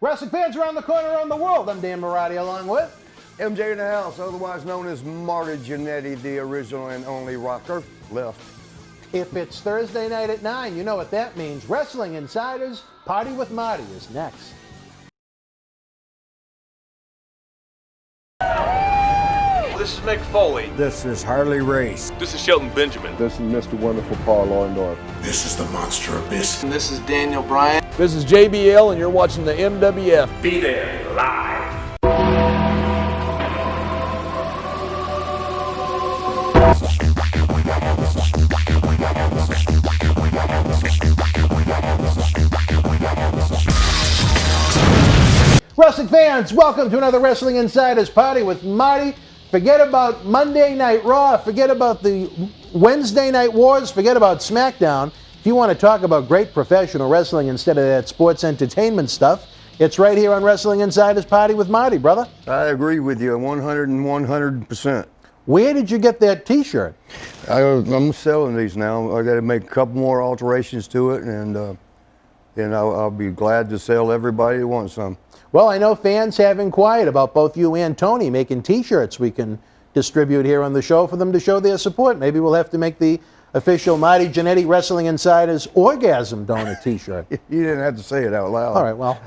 Wrestling fans around the corner, around the world, I'm Dan Marati along with MJ in the house, otherwise known as Marty Jannetty, the original and only rocker, left. If it's Thursday night at 9, you know what that means. Wrestling Insiders Party with Marty is next. This is Mick Foley. This is Harley Race. This is Shelton Benjamin. This is Mr. Wonderful Paul Orndorff. This is the Monster Abyss. And this is Daniel Bryan. This is JBL, and you're watching the WWF. Be there live. Wrestling fans, welcome to another Wrestling Insiders Party with Marty. Forget about Monday Night Raw, forget about the Wednesday Night Wars, forget about SmackDown. If you want to talk about great professional wrestling instead of that sports entertainment stuff, it's right here on Wrestling Insiders Party with Marty, brother. I agree with you 100%. Where did you get that t-shirt? I'm selling these now. I got to make a couple more alterations to it, and I'll be glad to sell everybody who wants some. Well, I know fans have inquired about both you and Tony making t-shirts we can distribute here on the show for them to show their support. Maybe we'll have to make the official Marty Jannetty Wrestling Insiders Orgasm Donor t-shirt. You didn't have to say it out loud. All right, well,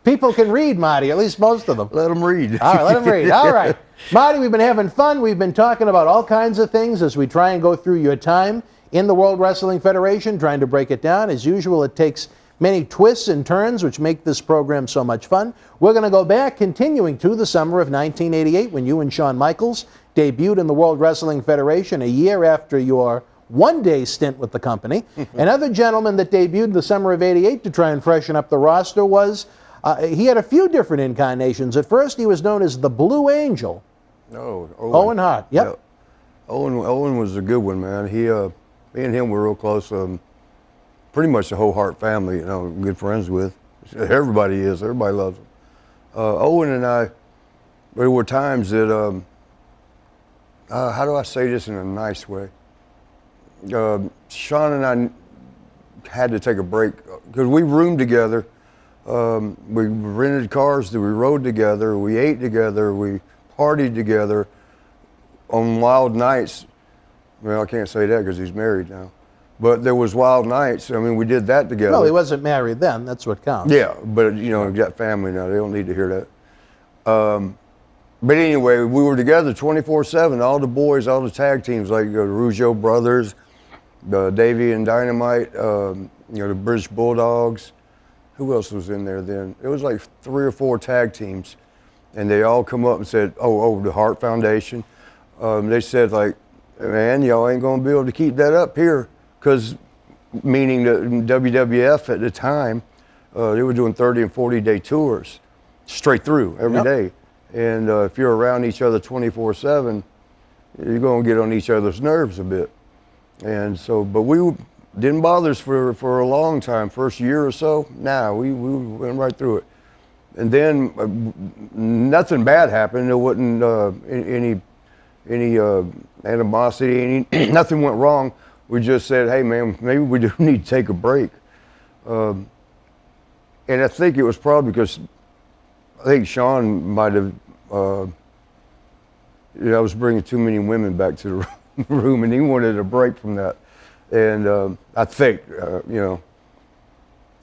people can read, Marty, at least most of them. Let them read. All right, let them read. All right. Marty, we've been having fun. We've been talking about all kinds of things as we try and go through your time in the World Wrestling Federation, trying to break it down. As usual, it takes many twists and turns which make this program so much fun. We're going to go back, continuing to the summer of 1988 when you and Shawn Michaels debuted in the World Wrestling Federation a year after your one-day stint with the company. Another gentleman that debuted in the summer of '88 to try and freshen up the roster was, he had a few different incarnations. At first he was known as the Blue Angel. No, Owen Hart, yep. Yeah. Owen was a good one, man. Me and him were real close. Pretty much the whole Hart family, you know, good friends with. Everybody is. Everybody loves him. Owen and I, there were times that, how do I say this in a nice way? Shawn and I had to take a break because we roomed together. We rented cars, we rode together, we ate together, we partied together on wild nights. Well, I can't say that because he's married now. But there was wild nights. I mean, we did that together. Well, he wasn't married then. That's what counts. Yeah, but, you know, he's got family now. They don't need to hear that. But anyway, we were together 24/7. All the boys, all the tag teams, like the Rougeau brothers, the Davey and Dynamite, you know, the British Bulldogs. Who else was in there then? It was like 3 or 4 tag teams. And they all come up and said, oh, the Hart Foundation. They said, like, man, y'all ain't going to be able to keep that up here. Because, meaning the WWF at the time, they were doing 30 and 40-day tours straight through every day. And if you're around each other 24/7, you're going to get on each other's nerves a bit. And so, but we didn't bother us for a long time. First year or so, we went right through it. And then nothing bad happened. There wasn't any animosity, nothing went wrong. We just said, hey, man, maybe we do need to take a break. And I think it was probably because I think Shawn might have, I was bringing too many women back to the room, and he wanted a break from that. And I think, you know.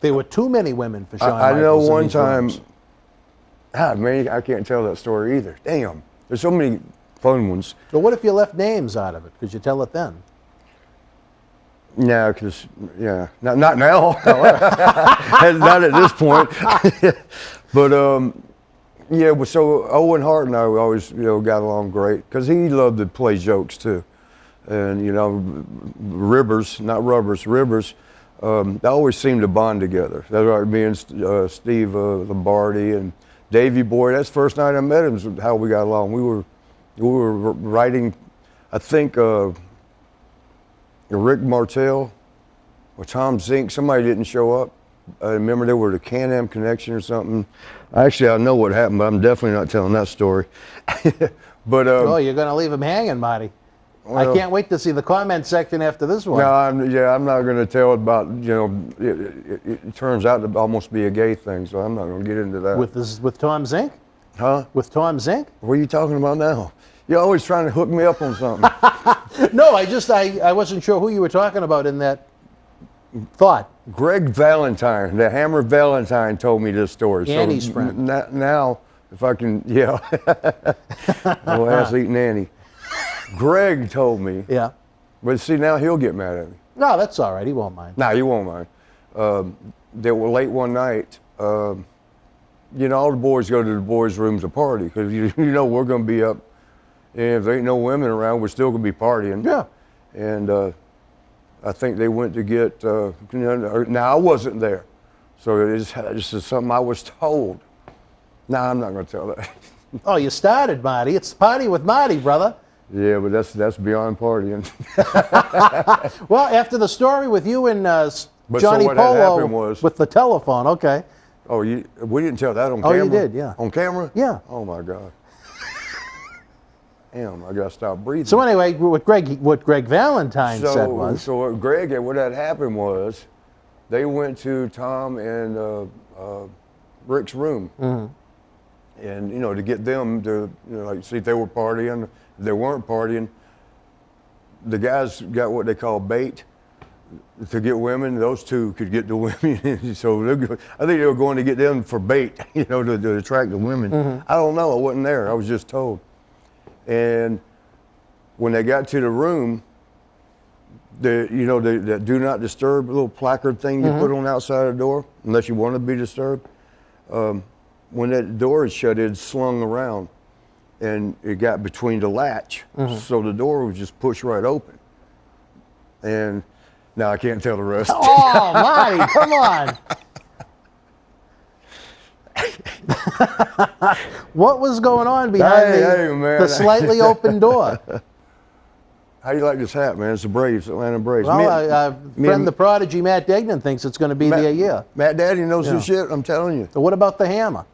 There were too many women for Shawn I know Michaels in one these time, rooms. man, I can't tell that story either. Damn, there's so many fun ones. But what if you left names out of it? Could you tell it then? No, because, not now. Not at this point. But, yeah, so Owen Hart and I always, got along great because he loved to play jokes too. And, Rivers, they always seemed to bond together. That's right, me and Steve Lombardi and Davey Boy. That's the first night I met him, is how we got along. We were writing, I think, Rick Martel or Tom Zink, somebody didn't show up. I remember there were the Can-Am connection or something. Actually, I know what happened, but I'm definitely not telling that story. But oh, you're going to leave him hanging, Marty. I can't wait to see the comment section after this one. No, I'm not going to tell about, it turns out to almost be a gay thing, so I'm not going to get into that. With Tom Zink? Huh? With Tom Zink? What are you talking about now? You're always trying to hook me up on something. No, I wasn't sure who you were talking about in that thought. Greg Valentine, the Hammer Valentine, told me this story. Annie's so friend. Now, if I can, I'll ask eating Annie. Greg told me. Yeah. But see, now he'll get mad at me. No, that's all right. He won't mind. No, he won't mind. They were late one night. All the boys go to the boys' rooms to party because we're going to be up. And if there ain't no women around, we're still going to be partying. Yeah. And I think they went to get. Now I wasn't there, so this is something I was told. No, I'm not going to tell that. Oh, you started, Marty. It's Party with Marty, brother. Yeah, but that's beyond partying. Well, after the story with you and But Johnny so what had Polo happened was- with the telephone, okay. Oh, we didn't tell that on Oh, camera? you did, yeah. On camera? Yeah. Oh, my God. Damn, I got to stop breathing. So anyway, what Greg Valentine said was... So what had happened was they went to Tom and Rick's room. Mm-hmm. And, to get them to, see if they were partying. If they weren't partying, the guys got what they call bait to get women. Those two could get the women. So I think they were going to get them for bait, to attract the women. Mm-hmm. I don't know. I wasn't there. I was just told. And when they got to the room, the do not disturb little placard thing you put on the outside of the door, unless you want to be disturbed. When that door is shut, it's slung around, and it got between the latch, so the door was just pushed right open. And now I can't tell the rest. Oh, Marty, come on. What was going on behind the slightly open door? How do you like this hat, man? It's the Braves, Atlanta Braves. Well, friend the prodigy Matt Degnan thinks it's going to be there, yeah. Matt Daddy knows this shit, I'm telling you. So what about the hammer?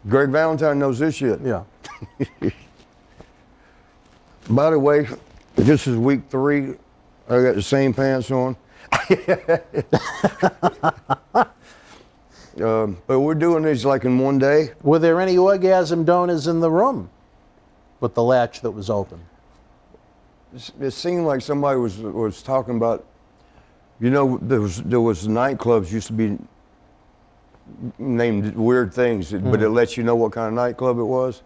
Greg Valentine knows this shit. Yeah. By the way, this is week 3. I got the same pants on. But we're doing these like in one day. Were there any orgasm donors in the room with the latch that was open? It seemed like somebody was talking about, there was nightclubs used to be named weird things, but it lets you know what kind of nightclub it was.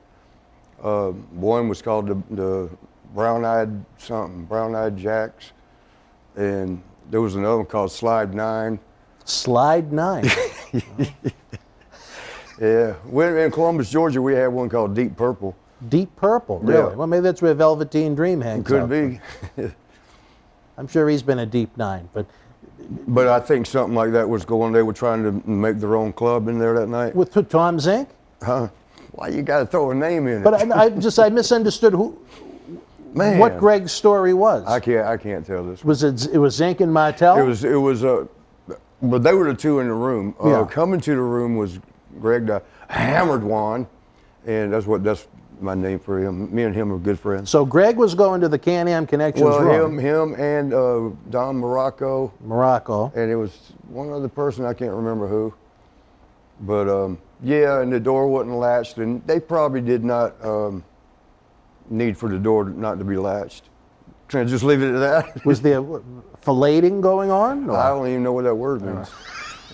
One was called the Brown-Eyed Jacks, and there was another one called Slide 9. Slide 9. Yeah, in Columbus, Georgia, we had one called Deep Purple. Deep Purple, really? Yeah. Well, maybe that's where Velveteen Dream hangs out. Could be. I'm sure he's been a deep 9, but... But I think something like that was going. They were trying to make their own club in there that night. With Tom Zink? Huh? Why you got to throw a name in it? But I misunderstood what Greg's story was. I can't tell this. It was Zink and Martel? It was but they were the two in the room. Yeah. Coming to the room was Greg the Hammered One, and that's my name for him. Me and him are good friends. So Greg was going to the Can-Am Connections room. him and Don Morocco, and it was one other person, I can't remember who. But and the door wasn't latched, and they probably did not need for the door not to be latched. Can I just leave it at that? Was there filleting going on? Or? I don't even know what that word means.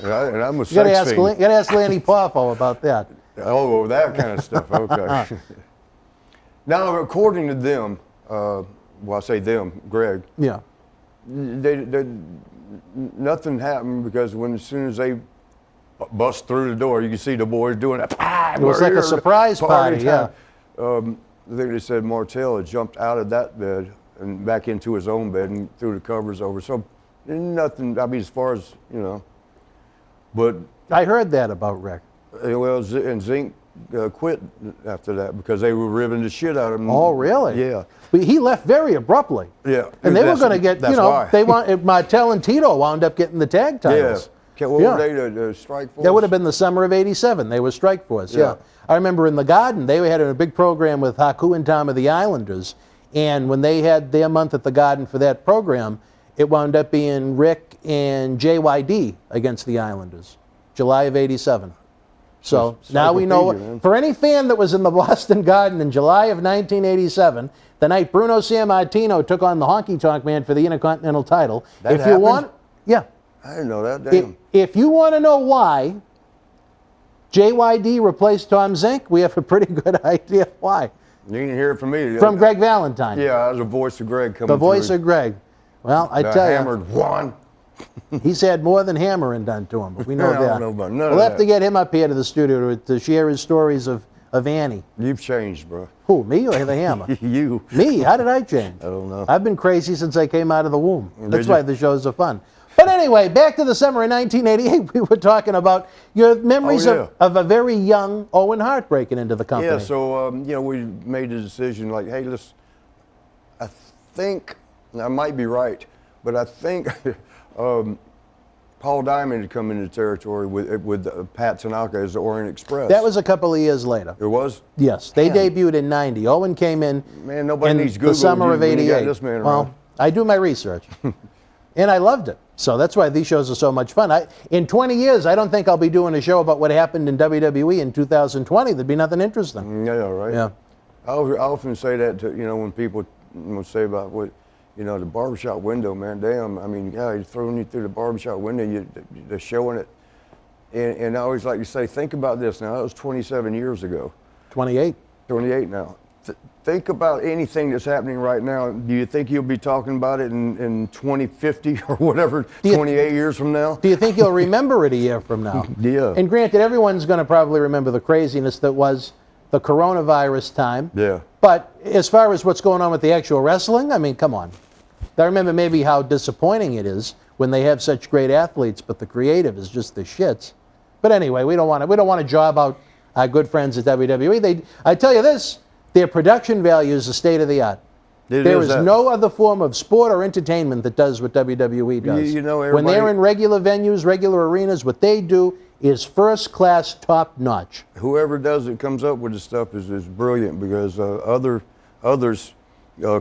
And I'm a You got sex fiend. to ask Lanny Poffo about that. Oh, that kind of stuff. Okay. Now, according to them, I say them, Greg. Yeah. Nothing happened because as soon as they bust through the door, you can see the boys doing that. It was like a surprise party, yeah. I think they said Martel had jumped out of that bed and back into his own bed and threw the covers over. So nothing, as far as, but. I heard that about Rick. Well, and Zink quit after that because they were ribbing the shit out of him. Oh, really? Yeah. But he left very abruptly. Yeah. And they were going to get, why. Martel and Tito wound up getting the tag titles. Yeah. What were they, the strike force? That would have been the summer of '87. They were strike force, yeah. I remember in the Garden, they had a big program with Haku and Tom of the Islanders, And when they had their month at the Garden for that program, it wound up being Rick and JYD against the Islanders, July of '87. So now we know, man. for any fan that was in the Boston Garden in July of 1987, the night Bruno Sammartino took on the Honky Tonk Man for the Intercontinental title. That if happened? you want, yeah. I didn't know that. Damn. If you want to know why JYD replaced Tom Zink, we have a pretty good idea why. You didn't hear it from me. From Greg Valentine. Yeah, I was the voice of Greg coming The voice through. of Greg. Well, I The tell you. hammered one. He's had more than hammering done to him, but we know I that. don't know about none of We'll have that. to get him up here to the studio to share his stories of Annie. You've changed, bro. Who, me or the hammer? You. Me? How did I change? I don't know. I've been crazy since I came out of the womb. That's you? why the shows are fun. But anyway, back to the summer of 1988, we were talking about your memories Oh, yeah. of a very young Owen Hart breaking into the company. Yeah, so, we made the decision like, hey, I think, I might be right, but I think Paul Diamond had come into the territory with Pat Tanaka as the Orient Express. That was a couple of years later. It was? Yes, they Damn. debuted in '90. Owen came in Man, nobody in needs the Google summer of when you got '88. this man Well, around. I do my research, and I loved it. So that's why these shows are so much fun. In 20 years, I don't think I'll be doing a show about what happened in WWE in 2020. There'd be nothing interesting. Yeah, right. Yeah. I often say that to, when people say about what, the barbershop window, man, damn, I mean, yeah, he's throwing you through the barbershop window, they're showing it. And I always like to say, think about this now, that was 27 years ago. 28. 28 now. Think about anything that's happening right now. Do you think you'll be talking about it in 2050 or whatever, 28 years from now? Do you think you'll remember it a year from now? Yeah. And granted, everyone's going to probably remember the craziness that was the coronavirus time. Yeah. But as far as what's going on with the actual wrestling, I mean, come on. I remember maybe how disappointing it is when they have such great athletes, but the creative is just the shits. But anyway, we don't want to job out our good friends at WWE. I tell you this, their production value is the state of the art. There is no other form of sport or entertainment that does what WWE does. When they're in regular venues, regular arenas, what they do is first class, top notch. Whoever comes up with the stuff is brilliant because others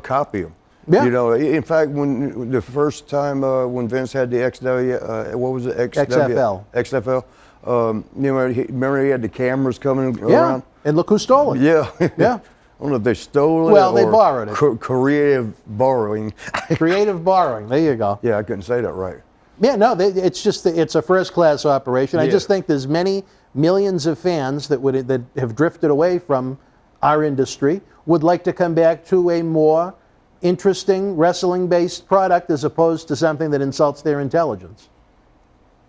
copy them. Yeah. In fact, when the first time when Vince had the what was it? XFL. Remember he had the cameras coming around? And look who stole it. Yeah. Yeah. I don't know if they stole it Well, they or borrowed it. Creative borrowing. Creative borrowing. There you go. Yeah, I couldn't say that right. Yeah, no, it's a first-class operation. I Yeah. just think there's many millions of fans that have drifted away from our industry would like to come back to a more interesting wrestling-based product as opposed to something that insults their intelligence.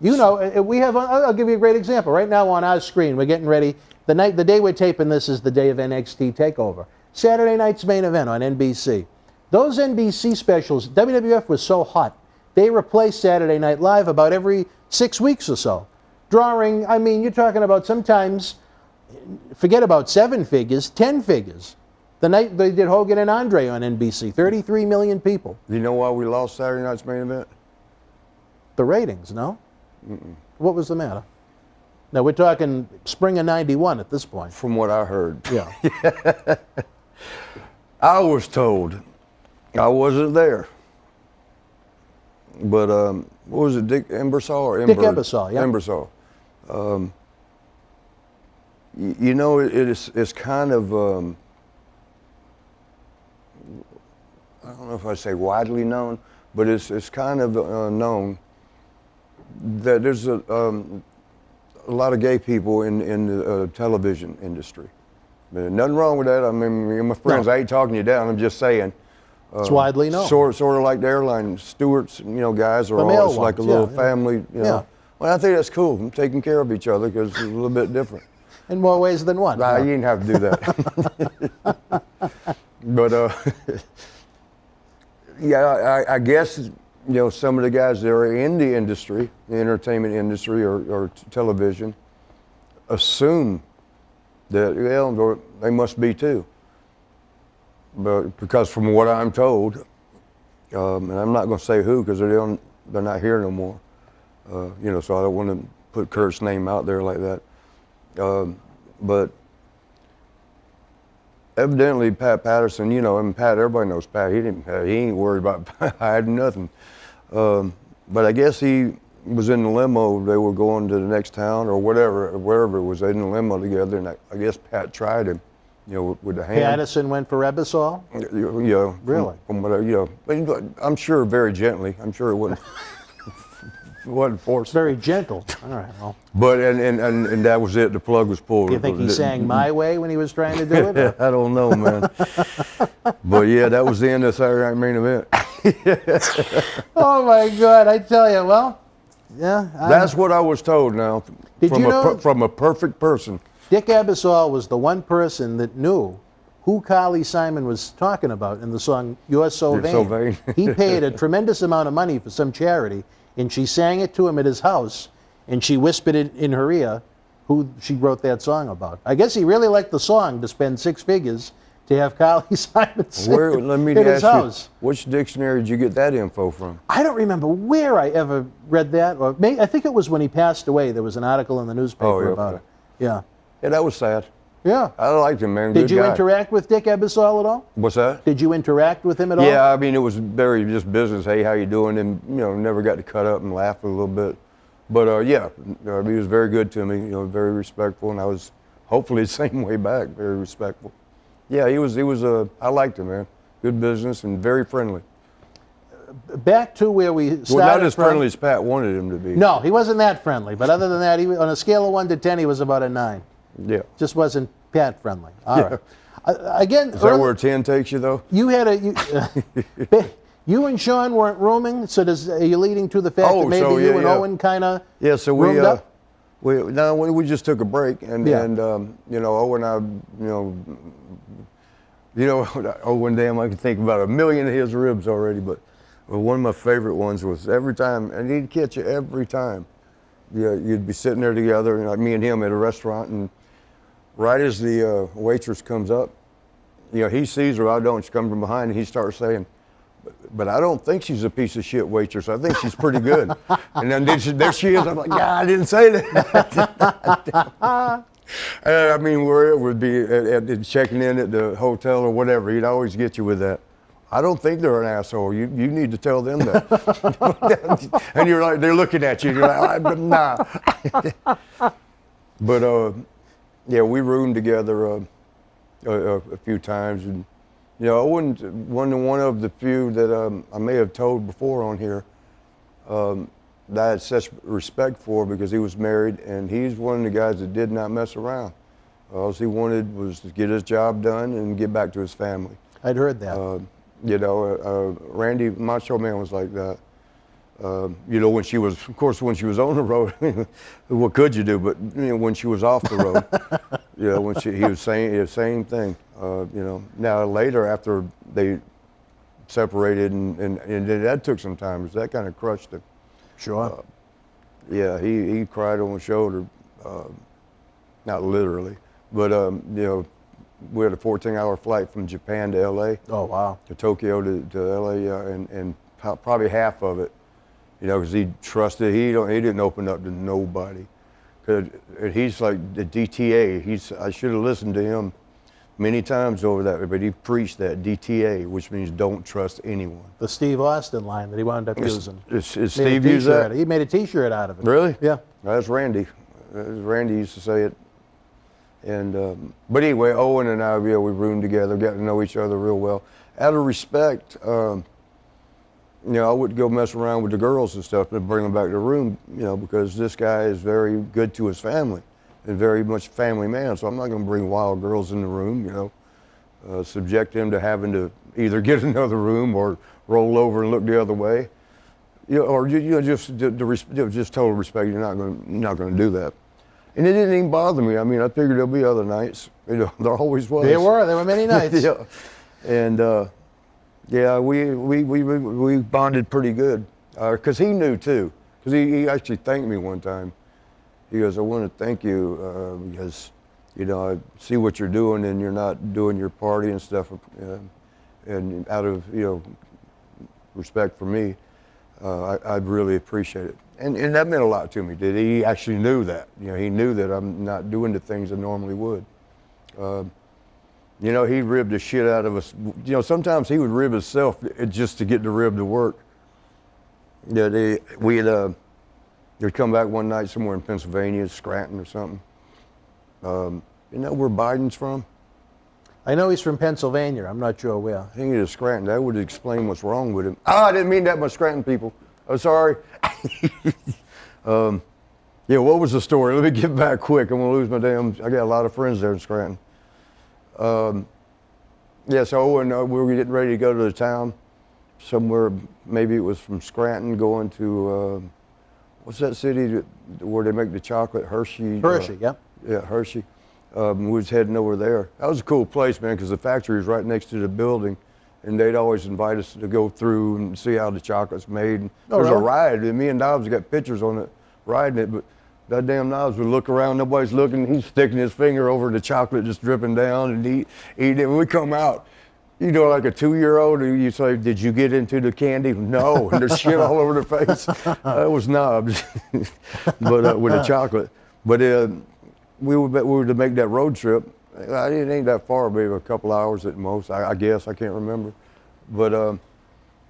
I'll give you a great example. Right now on our screen, we're getting ready. The day we're taping this is the day of NXT TakeOver. Saturday night's main event on NBC. Those NBC specials, WWF was so hot, they replaced Saturday Night Live about every 6 weeks or so. Drawing, I mean, you're talking about sometimes, forget about 7 figures, 10 figures. The night they did Hogan and Andre on NBC, 33 million people. Do you know why we lost Saturday night's main event? The ratings, no? What was the matter? Now, we're talking spring of '91 at this point. From what I heard. Yeah. I was told, I wasn't there, but what was it, Dick Ebersol or Dick Ebersol, yeah. Ebersol. It's kind of, I don't know if I say widely known, but it's kind of known that there's a lot of gay people in the television industry. Nothing wrong with that. I mean, my friends, No. I ain't talking you down. I'm just saying. It's widely known. Sort of like the airline stewards, guys are The all male it's like a ones, little yeah. family. Yeah. Well, I think that's cool. I'm taking care of each other because it's a little bit different. In more ways than one. Nah, you didn't have to do that. But yeah, I guess some of the guys that are in the industry, the entertainment industry or television, assume that they must be too. But because from what I'm told, and I'm not going to say who because they're not here no more. So I don't want to put Kurt's name out there like that. But Evidently, Pat Patterson, you know, and Pat, everybody knows Pat. He ain't worried about hiding nothing. But I guess he was in the limo. They were going to the next town or wherever it was. They in the limo together, and I guess Pat tried him, you know, with the hand. Patterson went for Ebersol? Yeah. Really? From what you know, but I'm sure very gently. I'm sure it wasn't. It wasn't forced. Very gentle. All right. Well, But and that was it. The plug was pulled. do you think he sang "My Way" when he was trying to do it? I don't know, man. But yeah, that was the end of Saturday Night Main Event. Oh my God! I tell you, well, yeah. That's what I was told. Now, Did from you know- from a perfect person. Dick Ebersol was the one person that knew who Carly Simon was talking about in the song "You're So You're Vain." So Vain. He paid a tremendous amount of money for some charity, and she sang it to him at his house, and she whispered it in her ear who she wrote that song about. I guess he really liked the song to spend 6 figures to have Carly Simon sing Where? Let me it at his ask house. you, which dictionary did you get that info from? I don't remember where I ever read that, or I think it was when he passed away. There was an article in the newspaper Oh, yeah, about okay. it. Yeah. Yeah, that was sad. Yeah. I liked him, man. Did Good you guy. interact with Dick Ebersol at all? What's that? Did you interact with him at all? Yeah, I mean, it was very just business. Hey, how you doing? And you know, never got to cut up and laugh a little bit. But yeah, he was very good to me. You know, very respectful, and I was hopefully the same way back. Very respectful. Yeah, he was. I liked him, man. Good business and very friendly. Back to where we started Well, not as from. friendly as Pat wanted him to be. No, he wasn't that friendly. But other than that, he was, on a scale of 1 to 10, he was about a 9. Yeah. Just wasn't Pat friendly. All right. Again, Is that where 10 takes you, though? you had you and Sean weren't rooming, so are you leading to the fact Oh, that maybe so, you yeah, and yeah. Owen kind of Yeah, so roomed up? we just took a break, and Yeah. you know, Owen and I, you know, Owen, damn, I can think about 1 million of his ribs already, but one of my favorite ones was every time, and he'd catch you every time. Yeah, you'd be sitting there together, like me and him at a restaurant, and right as the waitress comes up, you know, he sees her, I don't, she comes from behind, and he starts saying, but I don't think she's a piece of shit waitress. I think she's pretty good. And then there she is. I'm like, yeah, I didn't say that. I mean, where it would be at checking in at the hotel or whatever, he'd always get you with that. I don't think they're an asshole. You need to tell them that. And you're like, they're looking at you. And you're like, nah. But yeah, we roomed together a few times, and you know, Owen's one of the few that I may have told before on here that I had such respect for because he was married, and he's one of the guys that did not mess around. All he wanted was to get his job done and get back to his family. I'd heard that. You know, Randy, Macho Man, was like that. You know, when she was, of course, when she was on the road, what could you do? But you know, when she was off the road, you know, when he was saying the same thing. You know, now later after they separated, and that took some time, because that kind of crushed him. Sure. Yeah, he cried on the shoulder, not literally, but you know, we had a 14-hour flight from Japan to L.A. Oh, wow. To Tokyo to L.A. And probably half of it, you know, because he trusted. He didn't open up to nobody. Cause he's like the DTA. I should have listened to him many times over that, but he preached that DTA, which means don't trust anyone. The Steve Austin line that he wound up using. Is Made a Steve use t-shirt. that? He made a T-shirt out of it. Really? Yeah. That's Randy. Randy used to say it. And but anyway, Owen and I, yeah, we roomed together, got to know each other real well. Out of respect, you know, I wouldn't go mess around with the girls and stuff, but bring them back to the room, you know, because this guy is very good to his family and very much a family man. So I'm not going to bring wild girls in the room, you know, subject him to having to either get another room or roll over and look the other way, you know, or you know, just total respect. You're not going to do that. And it didn't even bother me. I mean, I figured there'll be other nights. You know, there always was. There were many nights. Yeah, and yeah, we bonded pretty good. Because he knew too. Because he actually thanked me one time. He goes, "I want to thank you because, you know, I see what you're doing and you're not doing your party and stuff, and out of, you know, respect for me, I'd really appreciate it." And that meant a lot to me. That he actually knew that. You know, he knew that I'm not doing the things I normally would. You know, he ribbed the shit out of us. You know, sometimes he would rib himself just to get the rib to work. Yeah, they'd come back one night somewhere in Pennsylvania, Scranton or something. You know where Biden's from? I know he's from Pennsylvania. I'm not sure where. I think it is Scranton. That would explain what's wrong with him. I didn't mean that, my Scranton people. I'm sorry. Yeah, what was the story? Let me get back quick. I'm gonna lose my damn. I got a lot of friends there in Scranton. Yeah, so Owen, we were getting ready to go to the town somewhere. Maybe it was from Scranton going to what's that city where they make the chocolate? Hershey. Hershey, yep. Yeah, Hershey. We was heading over there. That was a cool place, man, because the factory was right next to the building, and they'd always invite us to go through and see how the chocolate's made. And there's a ride, and me and Dobbs got pictures on it, riding it, but that damn Dobbs would look around, nobody's looking, he's sticking his finger over the chocolate just dripping down, and eating it. When we come out, you know, like a 2-year-old, you say, did you get into the candy? No, and there's shit all over their face. It was knobs, but with the chocolate. But we were to make that road trip. It ain't that far, maybe a couple hours at most, I guess, I can't remember. But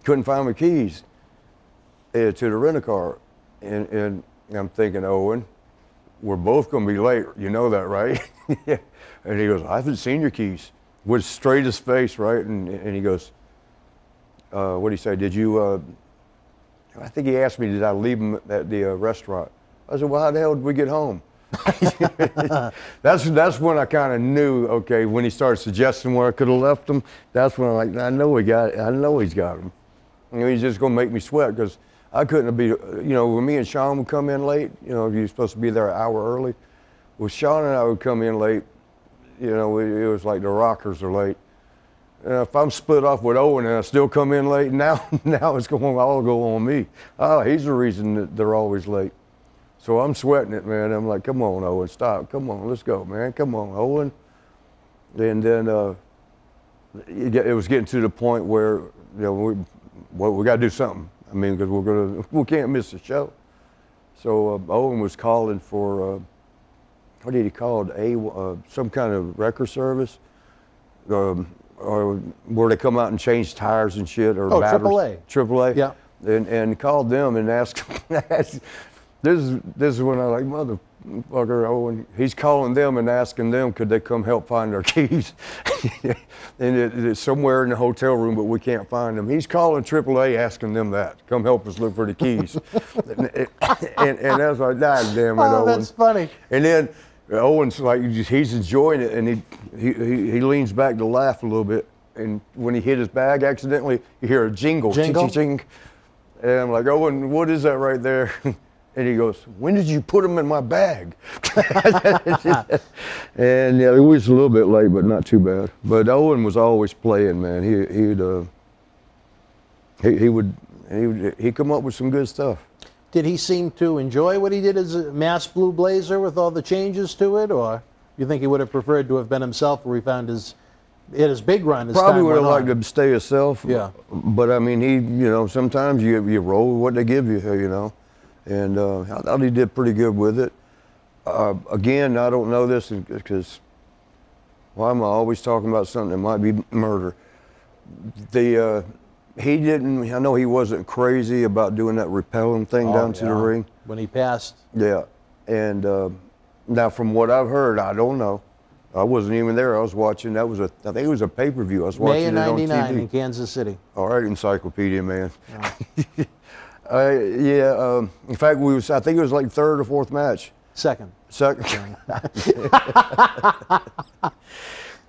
couldn't find my keys to the rent-a-car. And I'm thinking, Owen, we're both gonna be late, you know that, right? And he goes, I haven't seen your keys. With straightest face, right? And he goes, what did he say? Did you, I think he asked me, did I leave them at the restaurant? I said, well, how the hell did we get home? That's when I kind of knew, okay, when he started suggesting where I could have left them, that's when I'm like, I know he's got them. You know, he's just gonna make me sweat, because I couldn't be, you know, when me and Sean would come in late, you know, you're supposed to be there an hour early. Well, Sean and I would come in late, you know, it was like the Rockers are late. If I'm split off with Owen and I still come in late, now it's all go on me. Oh, he's the reason that they're always late. So I'm sweating it, man. I'm like, come on, Owen, stop. Come on, let's go, man. Come on, Owen. And then it was getting to the point where, you know, we got to do something. I mean, because we can't miss the show. So Owen was calling for, what did he call it? Some kind of wrecker service, or where they come out and change tires and shit, or batteries. AAA. AAA. Yeah. And called them and asked. This is when I like, motherfucker, Owen. He's calling them and asking them, could they come help find their keys? And it's somewhere in the hotel room, but we can't find them. He's calling AAA asking them that. Come help us look for the keys. and that's like, God damn it, Owen. That's funny. And then Owen's like, he's enjoying it, and he leans back to laugh a little bit. And when he hit his bag accidentally, you hear a jingle. Jingle? Ching, ching. And I'm like, Owen, what is that right there? And he goes, when did you put them in my bag? And yeah, it was a little bit late, but not too bad. But Owen was always playing, man. He'd come up with some good stuff. Did he seem to enjoy what he did as a mass blue blazer with all the changes to it, or you think he would have preferred to have been himself where he found his big run? Probably would have liked to stay himself. Yeah. But I mean, you know, sometimes you roll with what they give you, you know. And I thought he did pretty good with it. Again, I don't know this because why am I always talking about something that might be murder? He didn't, I know he wasn't crazy about doing that repelling thing down to the ring. When he passed. Yeah. And now from what I've heard, I don't know. I wasn't even there. I was watching, I think it was a pay-per-view. I was watching it on TV. May of '99 in Kansas City. All right, encyclopedia, man. Yeah. In fact, I think it was like third or fourth match. Second.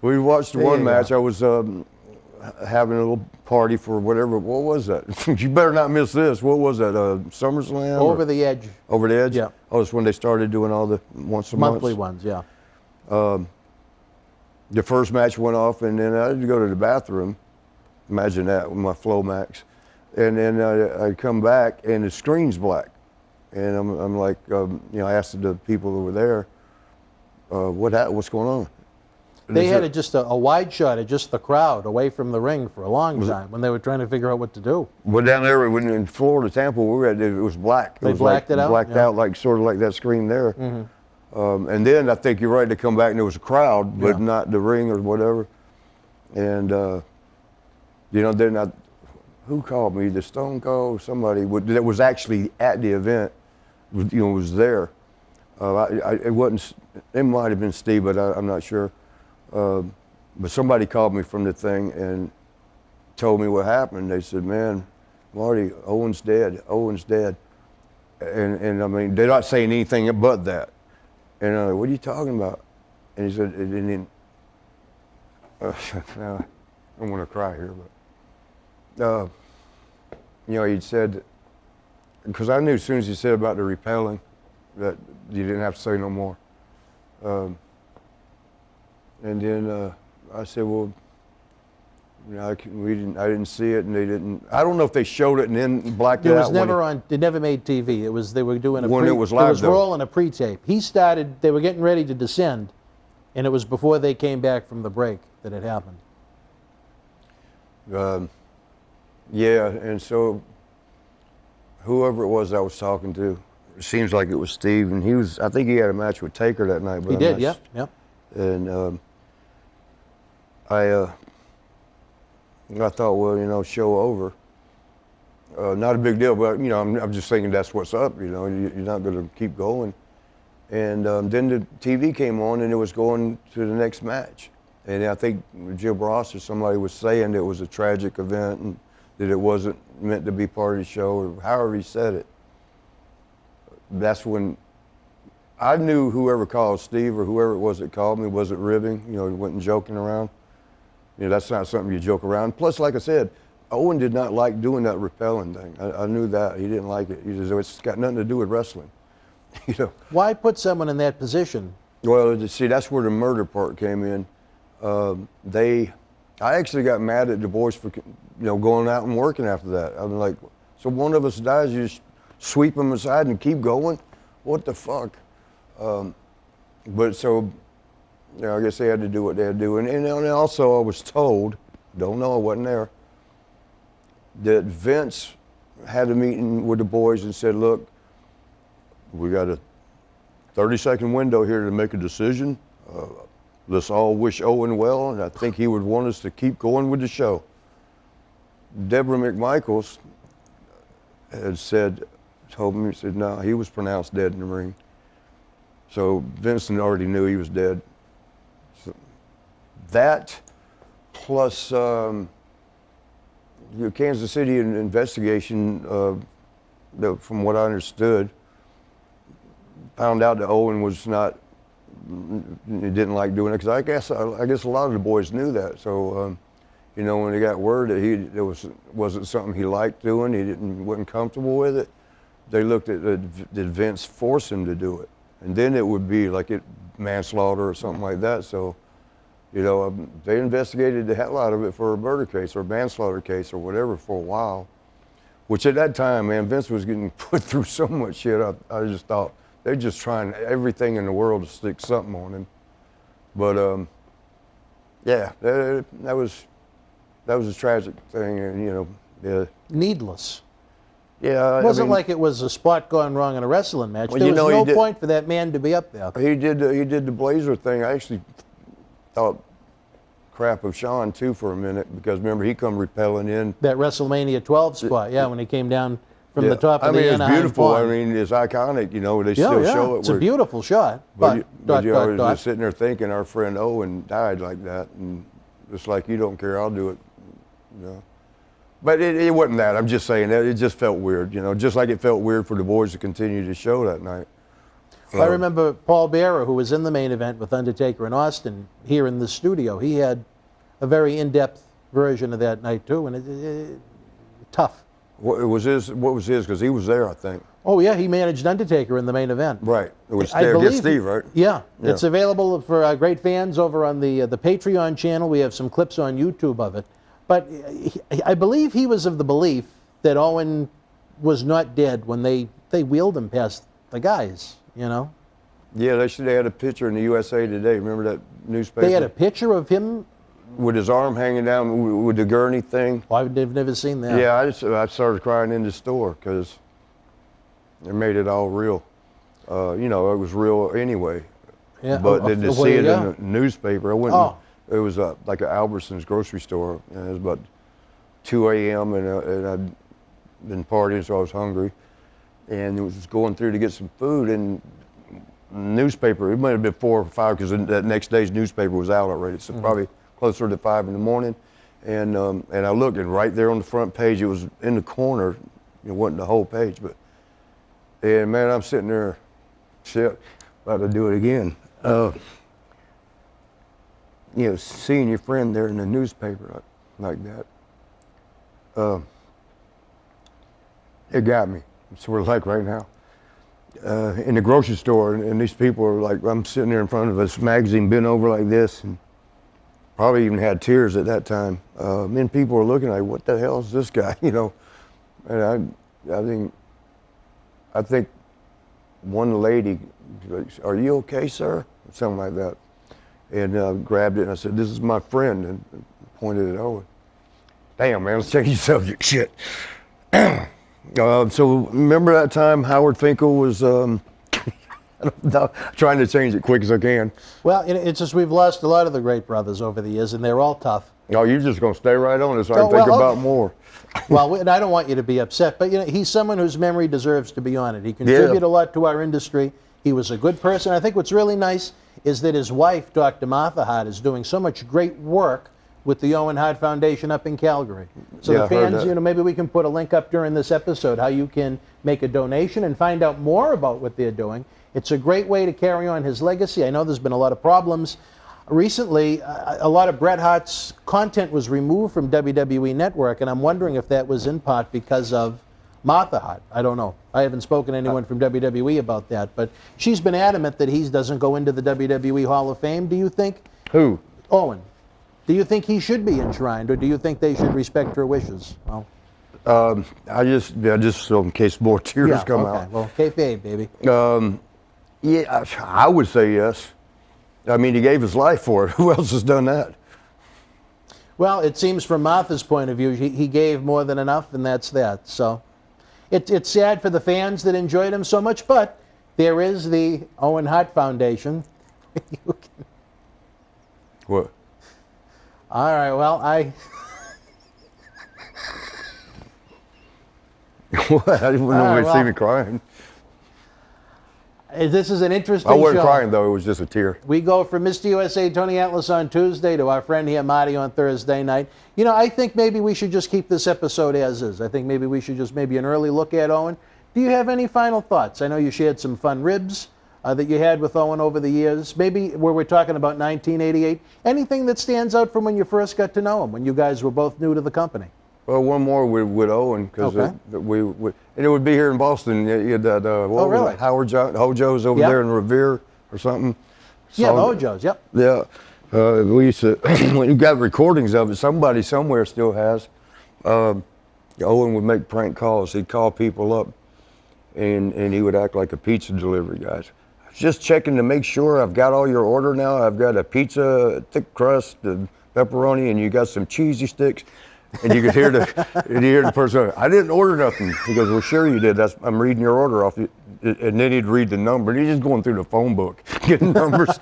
We watched one match. I was having a little party for whatever. What was that? You better not miss this. What was that? SummerSlam? Over the Edge. Over the Edge? Yeah. Oh, it's when they started doing all the once a month. Monthly ones, yeah. The first match went off, and then I had to go to the bathroom. Imagine that with my Flomax. And then I come back, and the screen's black. And I'm like, you know, I asked the people who were there, what's going on? And They had just a wide shot of just the crowd away from the ring for a long time when they were trying to figure out what to do. Well, down there in Florida, Tampa, we were at, it was black. They blacked it out? Blacked out, like sort of like that screen there. Mm-hmm. And then I think you're right, to come back and there was a crowd, but not the ring or whatever. And, then who called me? The Stone Cold, somebody that was actually at the event, was there. It might have been Steve, but I'm not sure. But somebody called me from the thing and told me what happened. They said, man, Marty, Owen's dead. Owen's dead. And I mean, they're not saying anything but that. And I'm like, what are you talking about? And he said, I don't want to cry here, but, he said, because I knew as soon as he said about the repelling that you didn't have to say no more. And then I said, well, I didn't see it, and they didn't. I don't know if they showed it and then blacked it out. It was never on. It never made TV. They were doing when it was live. It was rolling a pre-tape. He started. They were getting ready to descend, and it was before they came back from the break that it happened. Yeah, and so whoever it was I was talking to, it seems like it was Steve, and I think he had a match with Taker that night. But he did, yep. And I thought, well, show over. Not a big deal, but I'm just thinking that's what's up. You're not going to keep going. And then the TV came on, and it was going to the next match. And I think Jim Ross or somebody was saying it was a tragic event and that it wasn't meant to be part of the show, or however he said it. That's when I knew whoever called Steve or whoever it was that called me wasn't ribbing. He wasn't joking around. That's not something you joke around. Plus, like I said, Owen did not like doing that repelling thing. I knew that. He didn't like it. He said, it's got nothing to do with wrestling. Why put someone in that position? Well, see, that's where the murder part came in. I actually got mad at the boys for, going out and working after that. I'm like, so one of us dies, you just sweep them aside and keep going? What the fuck? But so, I guess they had to do what they had to do. And also I was told, don't know, I wasn't there, that Vince had a meeting with the boys and said, look, we got a 30-second window here to make a decision. Let's all wish Owen well, and I think he would want us to keep going with the show. Deborah McMichaels had told me, no, he was pronounced dead in the ring. So Vincent already knew he was dead. So that plus the Kansas City investigation, from what I understood, found out that Owen was not, he didn't like doing it, because I guess a lot of the boys knew that. So, when they got word that it wasn't something he liked doing, he wasn't comfortable with it, they looked at did Vince force him to do it, and then it would be like manslaughter or something like that. So, they investigated the hell out of it for a murder case or a manslaughter case or whatever for a while, which at that time, man, Vince was getting put through so much shit. I just thought, they're just trying everything in the world to stick something on him. But yeah, that was a tragic thing, and yeah. Needless. Yeah, it wasn't like it was a spot gone wrong in a wrestling match. Well, there was no point for that man to be up there. He did the Blazer thing. I actually thought crap of Sean too for a minute, because remember he come repelling in that WrestleMania 12 spot. Yeah, when he came down from the top of the Anaheim it's beautiful. Pond. I mean, it's iconic. They still show it. It's a beautiful shot. But I was just sitting there thinking, our friend Owen died like that, and it's like, you don't care, I'll do it. But it wasn't that. I'm just saying that it just felt weird. Just like it felt weird for the boys to continue to show that night. I remember Paul Bearer, who was in the main event with Undertaker in Austin, here in the studio. He had a very in-depth version of that night too, and it tough. What was his? Because he was there, I think. Oh yeah, he managed Undertaker in the main event. Right. It was Steve, right? Yeah. It's available for our great fans over on the Patreon channel. We have some clips on YouTube of it. But I believe he was of the belief that Owen was not dead when they wheeled him past the guys. Yeah, they should have had a picture in the USA Today. Remember that newspaper? They had a picture of him with his arm hanging down with the gurney thing. Oh, I've never seen that. Yeah, I started crying in the store because they made it all real. It was real anyway. Yeah. But to see it in the newspaper, I went It was like an Albertsons grocery store, and it was about 2 a.m. and I'd been partying, so I was hungry, and it was just going through to get some food, and newspaper, it might have been 4 or 5 because that next day's newspaper was out already, so probably closer to 5 in the morning, and I looked, and right there on the front page, it was in the corner, it wasn't the whole page, but, and man, I'm sitting there, shit, about to do it again. You know, seeing your friend there in the newspaper like that, it got me. It's sort of like right now. In the grocery store, and these people are like, I'm sitting there in front of this magazine, bent over like this, and probably even had tears at that time. And people are looking like, what the hell is this guy, you know? And I think one lady, like, are you okay, sir? Something like that. And grabbed it, and I said, this is my friend, and pointed at Owen. Damn, man, let's change the subject, shit. So remember that time Howard Finkel was trying to change it quick as I can. Well, it's just we've lost a lot of the great brothers over the years, and they're all tough. Oh, you're just going to stay right on it so I can think about more. Well, and I don't want you to be upset, but you know, he's someone whose memory deserves to be honored. He contributed a lot to our industry. He was a good person. I think what's really nice is that his wife, Dr. Martha Hart, is doing so much great work with the Owen Hart Foundation up in Calgary. So the fans, you know, maybe we can put a link up during this episode how you can make a donation and find out more about what they're doing. It's a great way to carry on his legacy. I know there's been a lot of problems. Recently, a lot of Bret Hart's content was removed from WWE Network, and I'm wondering if that was in part because of Martha Hart. I don't know. I haven't spoken to anyone from WWE about that, but she's been adamant that he doesn't go into the WWE Hall of Fame. Do you think? Who? Owen. Do you think he should be enshrined, or do you think they should respect her wishes? Well, just so in case more tears come out. Well, kayfabe, baby. Yeah, I would say yes. I mean, he gave his life for it. Who else has done that? Well, it seems from Martha's point of view, he gave more than enough, and that's that. So it's sad for the fans that enjoyed him so much, but there is the Owen Hart Foundation. What? All right, well, What? I didn't know anybody see me crying. This is an interesting I wasn't show. crying, though. It was just a tear. We go from Mr. USA Tony Atlas on Tuesday to our friend here, Marty, on Thursday night. You know, I think maybe we should just keep this episode as is. I think maybe we should just maybe an early look at Owen. Do you have any final thoughts? I know you shared some fun ribs that you had with Owen over the years. Maybe where we're talking about 1988. Anything that stands out from when you first got to know him, when you guys were both new to the company? Well, one more with Owen, because and it would be here in Boston. You had that, what was it, Howard Hojo's over there in Revere or something. Yeah, the Hojo's, yep. Yeah, we used to, when you got recordings of it, somebody somewhere still has. Owen would make prank calls. He'd call people up, and he would act like a pizza delivery guy. Just checking to make sure I've got all your order now. I've got a pizza, thick crust, and pepperoni, and you got some cheesy sticks. And you could hear the person, I didn't order nothing. He goes, well, sure you did. I'm reading your order off. And then he'd read the number. And he's just going through the phone book, getting numbers.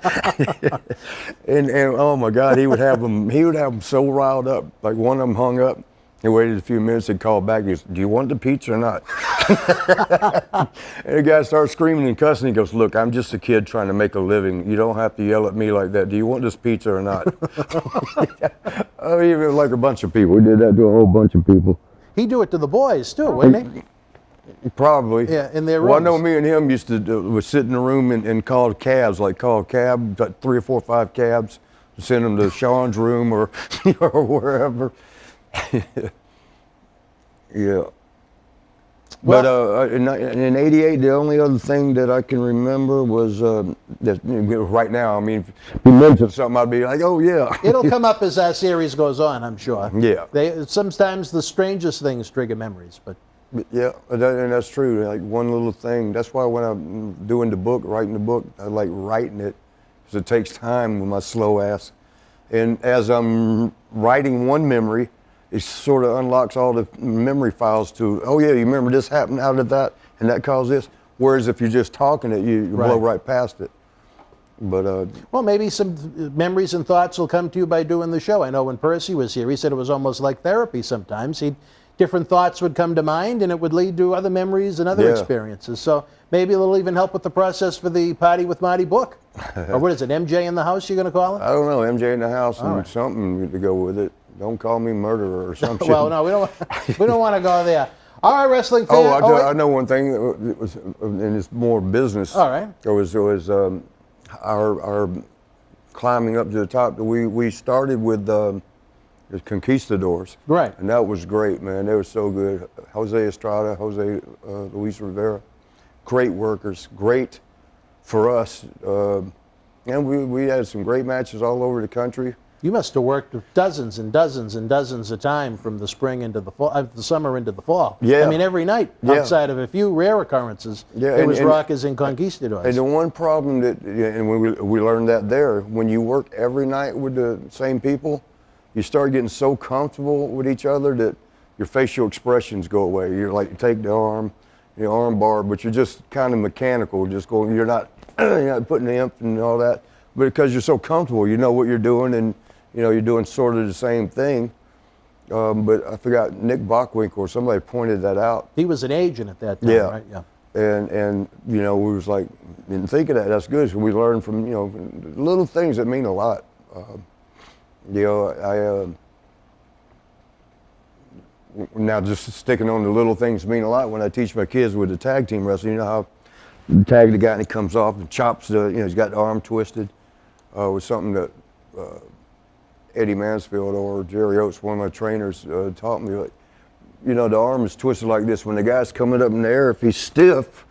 and oh my God, he would have them so riled up. Like one of them hung up. He waited a few minutes. He'd call back. He goes, do you want the pizza or not? And the guy starts screaming and cussing. He goes, look, I'm just a kid trying to make a living. You don't have to yell at me like that. Do you want this pizza or not? I mean, even like a bunch of people. We did that to a whole bunch of people. He'd do it to the boys too, wouldn't he? Probably. Yeah, in their rooms. Well, I know me and him used to would sit in the room and call cabs, like 3 or 4 or 5 cabs, to send them to Sean's room or wherever. Yeah. Well, but in '88, the only other thing that I can remember was that right now, I mean, if you mentioned something, I'd be like, oh, yeah. It'll come up as our series goes on, I'm sure. Yeah. Sometimes the strangest things trigger memories, but. Yeah, and that's true. Like one little thing. That's why when I'm doing the book, writing the book, I like writing it because it takes time with my slow ass. And as I'm writing one memory, it sort of unlocks all the memory files to, oh yeah, you remember this happened, how did that, and that caused this. Whereas if you're just talking it, you blow right past it. But Well, maybe some memories and thoughts will come to you by doing the show. I know when Percy was here, he said it was almost like therapy sometimes. Different thoughts would come to mind, and it would lead to other memories and other Yeah. experiences. So maybe it'll even help with the process for the Party with Marty book. Or what is it, MJ in the House you're going to call it? I don't know, MJ in the House and right. something to go with it. Don't call me murderer or something. Well, no, we don't want to go there. All right, wrestling fan. Oh, I know one thing. It was, and it's more business. All right. It was our climbing up to the top. We started with the Conquistadors. Right. And that was great, man. They were so good. Jose Estrada, Luis Rivera, great workers, great for us. And we had some great matches all over the country. You must have worked dozens and dozens and dozens of time from the spring into the fall, the summer into the fall. Yeah. I mean, every night, Yeah. outside of a few rare occurrences, Yeah, it was and- Rockers and Conquistadors. And the one problem and we learned that there, when you work every night with the same people, you start getting so comfortable with each other that your facial expressions go away. You're like, you take the arm bar, but you're just kind of mechanical, just going, you're not putting the imp and all that. But because you're so comfortable, you know what you're doing, and you're doing sort of the same thing. But I forgot, Nick Bockwinkel or somebody pointed that out. He was an agent at that time, Yeah. right? Yeah. And we was like, didn't think of that. That's good. So we learned from little things that mean a lot. Now just sticking on the little things mean a lot. When I teach my kids with the tag team wrestling, you know how you tag the guy and he comes off and chops he's got the arm twisted. Was something that Eddie Mansfield or Jerry Oates, one of my trainers, taught me. Like, the arm is twisted like this. When the guy's coming up in the air, if he's stiff,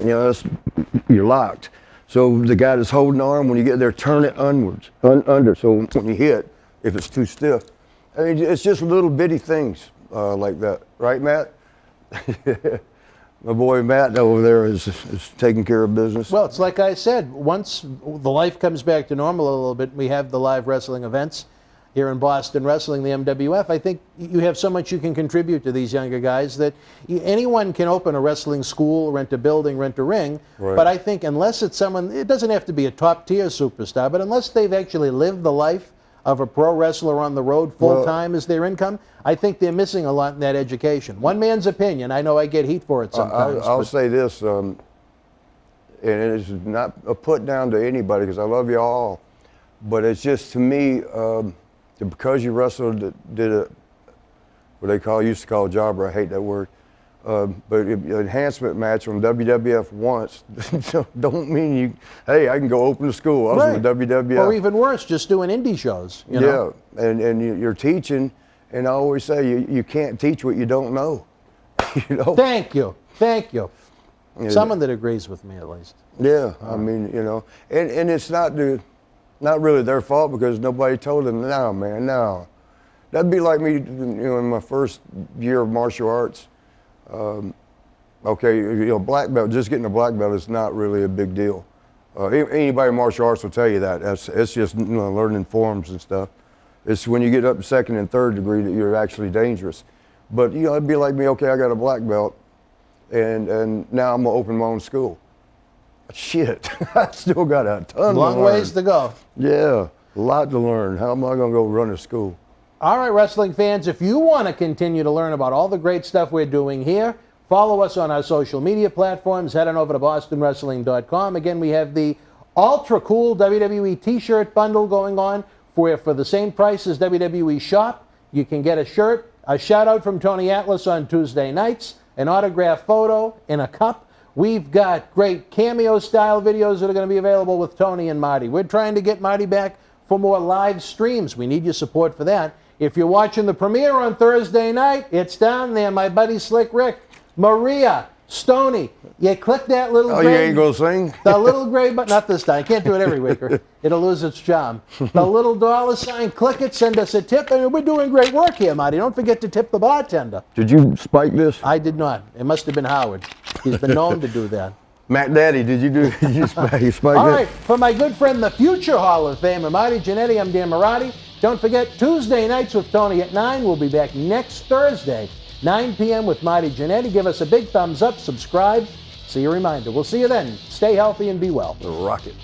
you're locked. So the guy that's holding the arm, when you get there, turn it onwards, under. So when you hit, if it's too stiff, I mean, it's just little bitty things like that, right, Matt? My boy Matt over there is taking care of business. Well, it's like I said, once the life comes back to normal a little bit, we have the live wrestling events here in Boston Wrestling, the MWF. I think you have so much you can contribute to these younger guys that anyone can open a wrestling school, rent a building, rent a ring. Right. But I think unless it's someone, it doesn't have to be a top-tier superstar, but unless they've actually lived the life of a pro wrestler on the road full-time as their income, I think they're missing a lot in that education. One man's opinion. I know I get heat for it sometimes. I'll say this, and it's not a put down to anybody because I love you all, but it's just to me, because you wrestled, did a what used to call a jobber. I hate that word. But an enhancement match from WWF once don't mean hey, I can go open a school. I was with WWF. Or even worse, just doing indie shows. Yeah, and you're teaching, and I always say you can't teach what you don't know. Thank you. Someone that agrees with me at least. Yeah, I mean, and it's not really their fault because nobody told them, no, man, no. That'd be like me, in my first year of martial arts. Black belt, just getting a black belt is not really a big deal. Anybody in martial arts will tell you that. It's just learning forms and stuff. It's when you get up to second and third degree that you're actually dangerous. But it'd be like me, okay, I got a black belt, and now I'm gonna open my own school. Shit, I still got a ton to learn. Long ways to go. Yeah, a lot to learn. How am I gonna go run a school? All right, wrestling fans, if you want to continue to learn about all the great stuff we're doing here, follow us on our social media platforms. Head on over to bostonwrestling.com. Again, we have the ultra cool WWE t-shirt bundle going on for the same price as WWE Shop. You can get a shirt, a shout out from Tony Atlas on Tuesday nights, an autographed photo, and a cup. We've got great cameo style videos that are going to be available with Tony and Marty. We're trying to get Marty back for more live streams. We need your support for that. If you're watching the premiere on Thursday night, it's down there. My buddy Slick Rick, Maria, Stoney. You click that little Oh, gray... you ain't gonna sing? The little gray button, not this time. I can't do it every week. It'll lose its charm. The little $sign, click it, send us a tip. And we're doing great work here, Marty. Don't forget to tip the bartender. Did you spike this? I did not. It must have been Howard. He's been known to do that. Mac Daddy, did you spike this? All right, for my good friend, the future Hall of Famer, Marty Jannetty, I'm Dan Marati. Don't forget, Tuesday nights with Tony at 9. We'll be back next Thursday, 9 p.m. with Marty Jannetty. Give us a big thumbs up, subscribe. See a reminder. We'll see you then. Stay healthy and be well. Rocket.